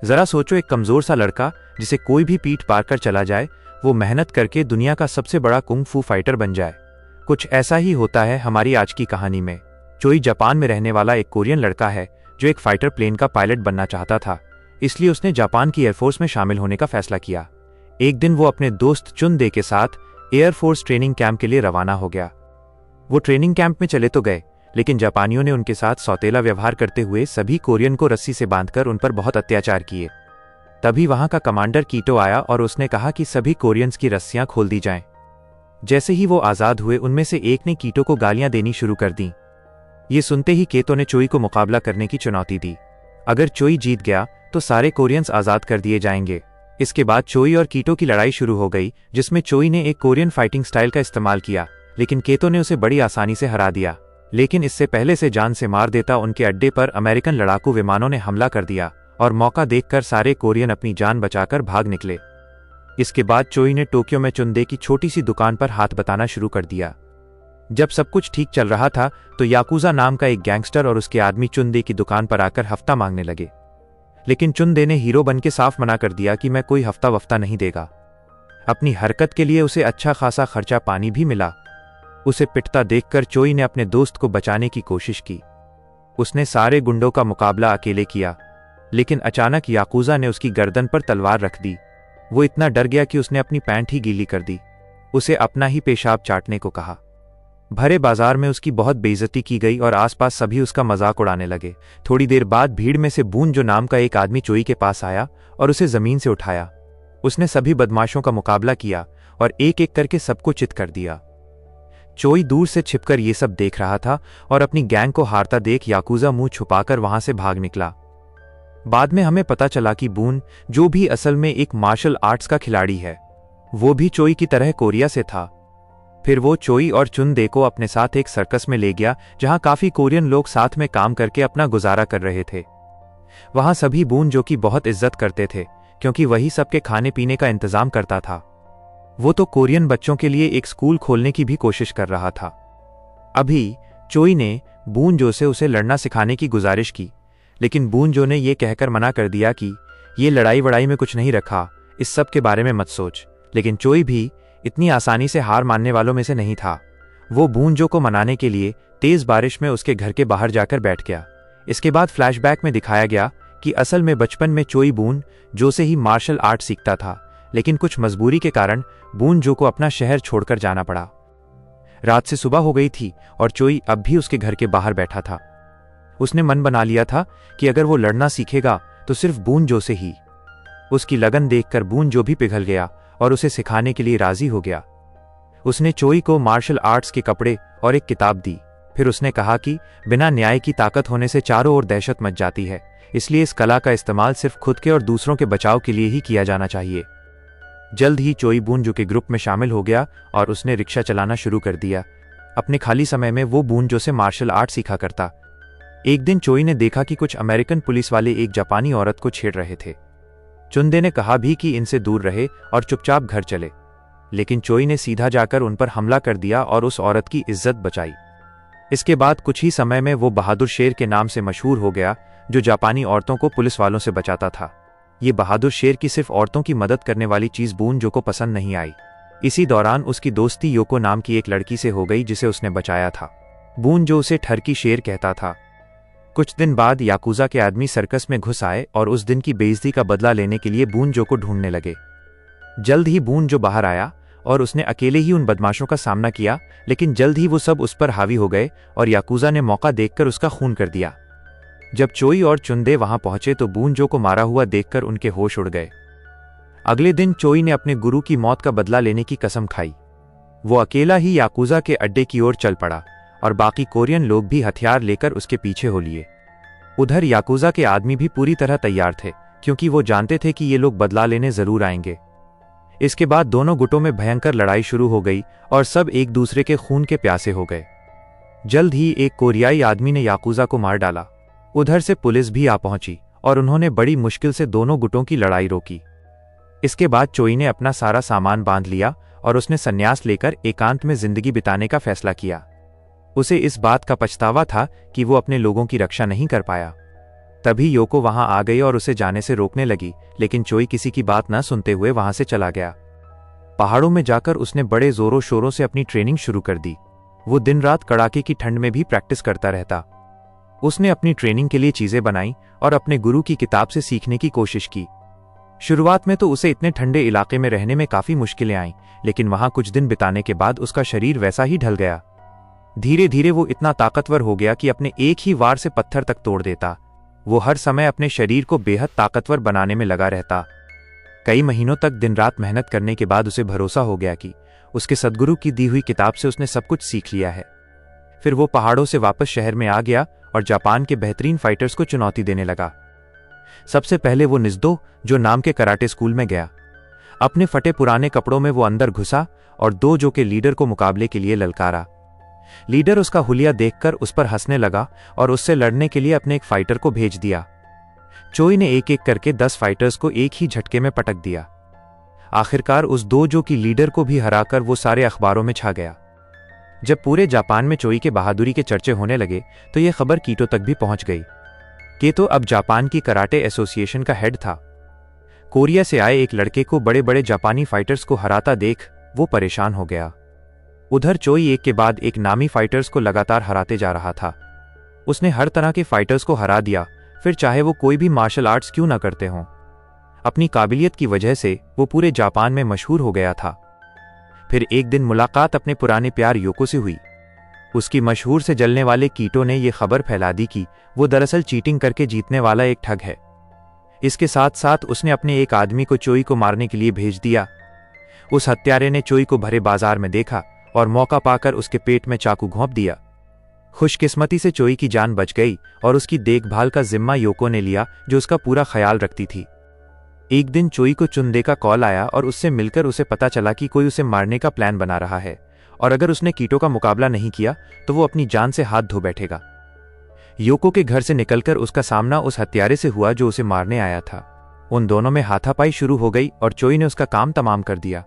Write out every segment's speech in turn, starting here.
जरा सोचो, एक कमजोर सा लड़का जिसे कोई भी पीठ पार कर चला जाए, वो मेहनत करके दुनिया का सबसे बड़ा कुंग फू फाइटर बन जाए। कुछ ऐसा ही होता है हमारी आज की कहानी में। चोई जापान में रहने वाला एक कोरियन लड़का है जो एक फाइटर प्लेन का पायलट बनना चाहता था, इसलिए उसने जापान की एयरफोर्स में शामिल होने का फैसला किया। एक दिन वो अपने दोस्त चुनदे के साथ एयरफोर्स ट्रेनिंग कैंप के लिए रवाना हो गया। वो ट्रेनिंग कैंप में चले तो गए, लेकिन जापानियों ने उनके साथ सौतेला व्यवहार करते हुए सभी कोरियन को रस्सी से बांधकर उन पर बहुत अत्याचार किए। तभी वहां का कमांडर कीटो आया और उसने कहा कि सभी कोरियंस की रस्सियां खोल दी जाएं। जैसे ही वो आजाद हुए, उनमें से एक ने कीटो को गालियां देनी शुरू कर दी। ये सुनते ही कीटो ने चोई को मुकाबला करने की चुनौती दी। अगर चोई जीत गया तो सारे कोरियंस आजाद कर दिए जाएंगे। इसके बाद चोई और कीटो की लड़ाई शुरू हो गई, जिसमें चोई ने एक कोरियन फाइटिंग स्टाइल का इस्तेमाल किया, लेकिन कीटो ने उसे बड़ी आसानी से हरा दिया। लेकिन इससे पहले से जान से मार देता, उनके अड्डे पर अमेरिकन लड़ाकू विमानों ने हमला कर दिया और मौका देखकर सारे कोरियन अपनी जान बचाकर भाग निकले। इसके बाद चोई ने टोक्यो में चुनदे की छोटी सी दुकान पर हाथ बताना शुरू कर दिया। जब सब कुछ ठीक चल रहा था तो याकुजा नाम का एक गैंगस्टर और उसके आदमी चुनदे की दुकान पर आकर हफ्ता मांगने लगे, लेकिन चुनदे ने हीरो बन के साफ मना कर दिया कि मैं कोई हफ्ता वफ्ता नहीं देगा। अपनी हरकत के लिए उसे अच्छा खासा खर्चा पानी भी मिला। उसे पिटता देखकर चोई ने अपने दोस्त को बचाने की कोशिश की। उसने सारे गुंडों का मुकाबला अकेले किया, लेकिन अचानक याकुजा ने उसकी गर्दन पर तलवार रख दी। वो इतना डर गया कि उसने अपनी पैंट ही गीली कर दी। उसे अपना ही पेशाब चाटने को कहा। भरे बाजार में उसकी बहुत बेइज्जती की गई और आसपास सभी उसका मजाक उड़ाने लगे। थोड़ी देर बाद भीड़ में से बून जो नाम का एक आदमी चोई के पास आया और उसे जमीन से उठाया। उसने सभी बदमाशों का मुकाबला किया और एक एक करके सबको चित कर दिया। चोई दूर से छिपकर ये सब देख रहा था और अपनी गैंग को हारता देख याकुजा मुंह छुपाकर वहां से भाग निकला। बाद में हमें पता चला कि बून, जो भी असल में एक मार्शल आर्ट्स का खिलाड़ी है, वो भी चोई की तरह कोरिया से था। फिर वो चोई और चुनदे को अपने साथ एक सर्कस में ले गया, जहां काफी कोरियन लोग साथ में काम करके अपना गुजारा कर रहे थे। वहां सभी बून जो की बहुत इज्जत करते थे, क्योंकि वही सबके खाने पीने का इंतजाम करता था। वो तो कोरियन बच्चों के लिए एक स्कूल खोलने की भी कोशिश कर रहा था। अभी चोई ने बून जो से उसे लड़ना सिखाने की गुजारिश की, लेकिन बून जो ने यह कहकर मना कर दिया कि ये लड़ाई वड़ाई में कुछ नहीं रखा, इस सब के बारे में मत सोच। लेकिन चोई भी इतनी आसानी से हार मानने वालों में से नहीं था। वो बून जो को मनाने के लिए तेज बारिश में उसके घर के बाहर जाकर बैठ गया। इसके बाद फ्लैशबैक में दिखाया गया कि असल में बचपन में चोई बून जो से ही मार्शल आर्ट सीखता था, लेकिन कुछ मजबूरी के कारण बून जो को अपना शहर छोड़कर जाना पड़ा। रात से सुबह हो गई थी और चोई अब भी उसके घर के बाहर बैठा था। उसने मन बना लिया था कि अगर वो लड़ना सीखेगा तो सिर्फ बून जो से ही। उसकी लगन देखकर बून जो भी पिघल गया और उसे सिखाने के लिए राजी हो गया। उसने चोई को मार्शल आर्ट्स के कपड़े और एक किताब दी। फिर उसने कहा कि बिना न्याय की ताकत होने से चारों ओर दहशत मच जाती है, इसलिए इस कला का इस्तेमाल सिर्फ खुद के और दूसरों के बचाव के लिए ही किया जाना चाहिए। जल्द ही चोई बून के ग्रुप में शामिल हो गया और उसने रिक्शा चलाना शुरू कर दिया। अपने खाली समय में वो बून जो से मार्शल आर्ट सीखा करता। एक दिन चोई ने देखा कि कुछ अमेरिकन पुलिस वाले एक जापानी औरत को छेड़ रहे थे। चुनदे ने कहा भी कि इनसे दूर रहे और चुपचाप घर चले, लेकिन चोई ने सीधा जाकर उन पर हमला कर दिया और उस औरत की इज्जत बचाई। इसके बाद कुछ ही समय में वो बहादुर शेर के नाम से मशहूर हो गया, जो जापानी औरतों को पुलिस वालों से बचाता था। ये बहादुर शेर की सिर्फ औरतों की मदद करने वाली चीज बून जो को पसंद नहीं आई। इसी दौरान उसकी दोस्ती योको नाम की एक लड़की से हो गई, जिसे उसने बचाया था। बून जो उसे ठरकी शेर कहता था। कुछ दिन बाद याकुजा के आदमी सर्कस में घुस आए और उस दिन की बेइज्जती का बदला लेने के लिए बून जो को ढूंढने लगे। जल्द ही बून जो बाहर आया और उसने अकेले ही उन बदमाशों का सामना किया, लेकिन जल्द ही वो सब उस पर हावी हो गए और याकुजा ने मौका देखकर उसका खून कर दिया। जब चोई और चुनदे वहां पहुंचे तो बून जो को मारा हुआ देखकर उनके होश उड़ गए। अगले दिन चोई ने अपने गुरु की मौत का बदला लेने की कसम खाई। वो अकेला ही याकुजा के अड्डे की ओर चल पड़ा और बाकी कोरियन लोग भी हथियार लेकर उसके पीछे हो लिए। उधर याकुजा के आदमी भी पूरी तरह तैयार थे, क्योंकि वो जानते थे कि ये लोग बदला लेने जरूर आएंगे। इसके बाद दोनों गुटों में भयंकर लड़ाई शुरू हो गई और सब एक दूसरे के खून के प्यासे हो गए। जल्द ही एक कोरियाई आदमी ने याकुजा को मार डाला। उधर से पुलिस भी आ पहुंची और उन्होंने बड़ी मुश्किल से दोनों गुटों की लड़ाई रोकी। इसके बाद चोई ने अपना सारा सामान बांध लिया और उसने संन्यास लेकर एकांत में जिंदगी बिताने का फैसला किया। उसे इस बात का पछतावा था कि वो अपने लोगों की रक्षा नहीं कर पाया। तभी योको वहां आ गई और उसे जाने से रोकने लगी, लेकिन चोई किसी की बात न सुनते हुए वहां से चला गया। पहाड़ों में जाकर उसने बड़े जोरों शोरों से अपनी ट्रेनिंग शुरू कर दी। वो दिन रात कड़ाके की ठंड में भी प्रैक्टिस करता रहता। उसने अपनी ट्रेनिंग के लिए चीजें बनाई और अपने गुरु की किताब से सीखने की कोशिश की। शुरुआत में तो उसे इतने ठंडे इलाके में रहने में काफी मुश्किलें आईं, लेकिन वहां कुछ दिन बिताने के बाद उसका शरीर वैसा ही ढल गया। धीरे धीरे वो इतना ताकतवर हो गया कि अपने एक ही वार से पत्थर तक तोड़ देता। वो हर समय अपने शरीर को बेहद ताकतवर बनाने में लगा रहता। कई महीनों तक दिन रात मेहनत करने के बाद उसे भरोसा हो गया कि उसके सद्गुरु की दी हुई किताब से उसने सब कुछ सीख लिया है। फिर वो पहाड़ों से वापस शहर में आ गया और जापान के बेहतरीन फाइटर्स को चुनौती देने लगा। सबसे पहले वो निज़्दो जो नाम के कराटे स्कूल में गया। अपने फटे पुराने कपड़ों में वो अंदर घुसा और डोजो के लीडर को मुकाबले के लिए ललकारा। लीडर उसका हुलिया देखकर उस पर हंसने लगा और उससे लड़ने के लिए अपने एक फाइटर को भेज दिया। चोई ने एक एक करके 10 फाइटर्स को एक ही झटके में पटक दिया। आखिरकार उस डोजो की लीडर को भी हराकर वो सारे अखबारों में छा गया। जब पूरे जापान में चोई के बहादुरी के चर्चे होने लगे तो यह खबर कीटो तक भी पहुंच गई। कीटो अब जापान की कराटे एसोसिएशन का हेड था। कोरिया से आए एक लड़के को बड़े बड़े जापानी फाइटर्स को हराता देख वो परेशान हो गया। उधर चोई एक के बाद एक नामी फाइटर्स को लगातार हराते जा रहा था। उसने हर तरह के फाइटर्स को हरा दिया, फिर चाहे वो कोई भी मार्शल आर्ट्स क्यों न करते हों। अपनी काबिलियत की वजह से वो पूरे जापान में मशहूर हो गया था। फिर एक दिन मुलाकात अपने पुराने प्यार योको से हुई। उसकी मशहूर से जलने वाले कीटो ने यह खबर फैला दी कि वो दरअसल चीटिंग करके जीतने वाला एक ठग है। इसके साथ साथ उसने अपने एक आदमी को चोई को मारने के लिए भेज दिया। उस हत्यारे ने चोई को भरे बाजार में देखा और मौका पाकर उसके पेट में चाकू घोंप दिया। खुशकिस्मती से चोई की जान बच गई और उसकी देखभाल का जिम्मा योको ने लिया, जो उसका पूरा ख्याल रखती थी। एक दिन चोई को चुंदे का कॉल आया और उससे मिलकर उसे पता चला कि कोई उसे मारने का प्लान बना रहा है और अगर उसने कीटो का मुकाबला नहीं किया तो वो अपनी जान से हाथ धो बैठेगा। योको के घर से निकलकर उसका सामना उस हत्यारे से हुआ जो उसे मारने आया था। उन दोनों में हाथापाई शुरू हो गई और चोई ने उसका काम तमाम कर दिया।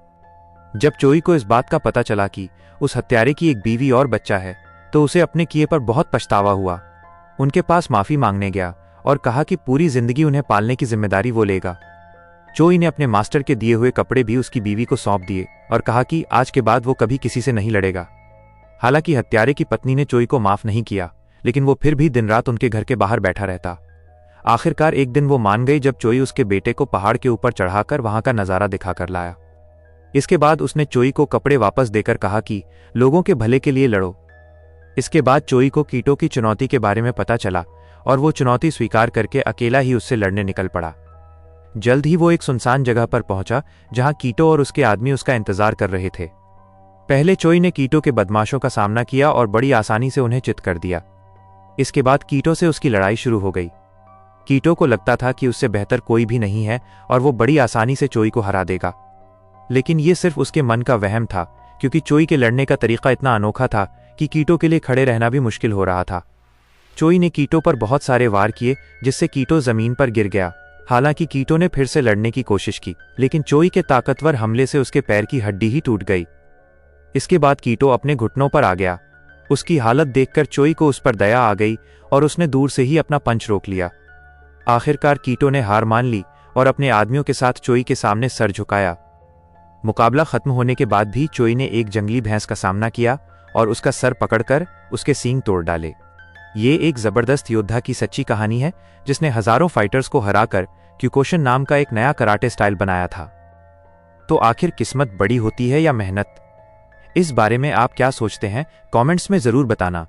जब चोई को इस बात का पता चला कि उस हत्यारे की एक बीवी और बच्चा है तो उसे अपने किए पर बहुत पछतावा हुआ। उनके पास माफी मांगने गया और कहा कि पूरी जिंदगी उन्हें पालने की जिम्मेदारी वो लेगा। चोई ने अपने मास्टर के दिए हुए कपड़े भी उसकी बीवी को सौंप दिए और कहा कि आज के बाद वो कभी किसी से नहीं लड़ेगा। हालांकि हत्यारे की पत्नी ने चोई को माफ नहीं किया, लेकिन वो फिर भी दिन रात उनके घर के बाहर बैठा रहता। आखिरकार एक दिन वो मान गई जब चोई उसके बेटे को पहाड़ के ऊपर चढ़ाकर वहां का नजारा दिखाकर लाया। इसके बाद उसने चोई को कपड़े वापस देकर कहा कि लोगों के भले के लिए लड़ो। इसके बाद चोई को कीटो की चुनौती के बारे में पता चला और वो चुनौती स्वीकार करके अकेला ही उससे लड़ने निकल पड़ा। जल्द ही वो एक सुनसान जगह पर पहुंचा जहां कीटो और उसके आदमी उसका इंतजार कर रहे थे। पहले चोई ने कीटो के बदमाशों का सामना किया और बड़ी आसानी से उन्हें चित कर दिया। इसके बाद कीटो से उसकी लड़ाई शुरू हो गई। कीटो को लगता था कि उससे बेहतर कोई भी नहीं है और वो बड़ी आसानी से चोई को हरा देगा, लेकिन ये सिर्फ उसके मन का वहम था, क्योंकि चोई के लड़ने का तरीका इतना अनोखा था कि कीटो के लिए खड़े रहना भी मुश्किल हो रहा था। चोई ने कीटो पर बहुत सारे वार किए जिससे कीटो जमीन पर गिर गया। हालांकि कीटो ने फिर से लड़ने की कोशिश की, लेकिन चोई के ताकतवर हमले से उसके पैर की हड्डी ही टूट गई। इसके बाद कीटो अपने घुटनों पर आ गया। उसकी हालत देखकर चोई को उस पर दया आ गई और उसने दूर से ही अपना पंच रोक लिया। आखिरकार कीटो ने हार मान ली और अपने आदमियों के साथ चोई के सामने सर झुकाया। मुकाबला खत्म होने के बाद भी चोई ने एक जंगली भैंस का सामना किया और उसका सर पकड़कर उसके सींग तोड़ डाले। ये एक जबरदस्त योद्धा की सच्ची कहानी है जिसने हजारों फाइटर्स को हराकर क्योकुशिन नाम का एक नया कराटे स्टाइल बनाया था। तो आखिर किस्मत बड़ी होती है या मेहनत? इस बारे में आप क्या सोचते हैं? कमेंट्स में जरूर बताना।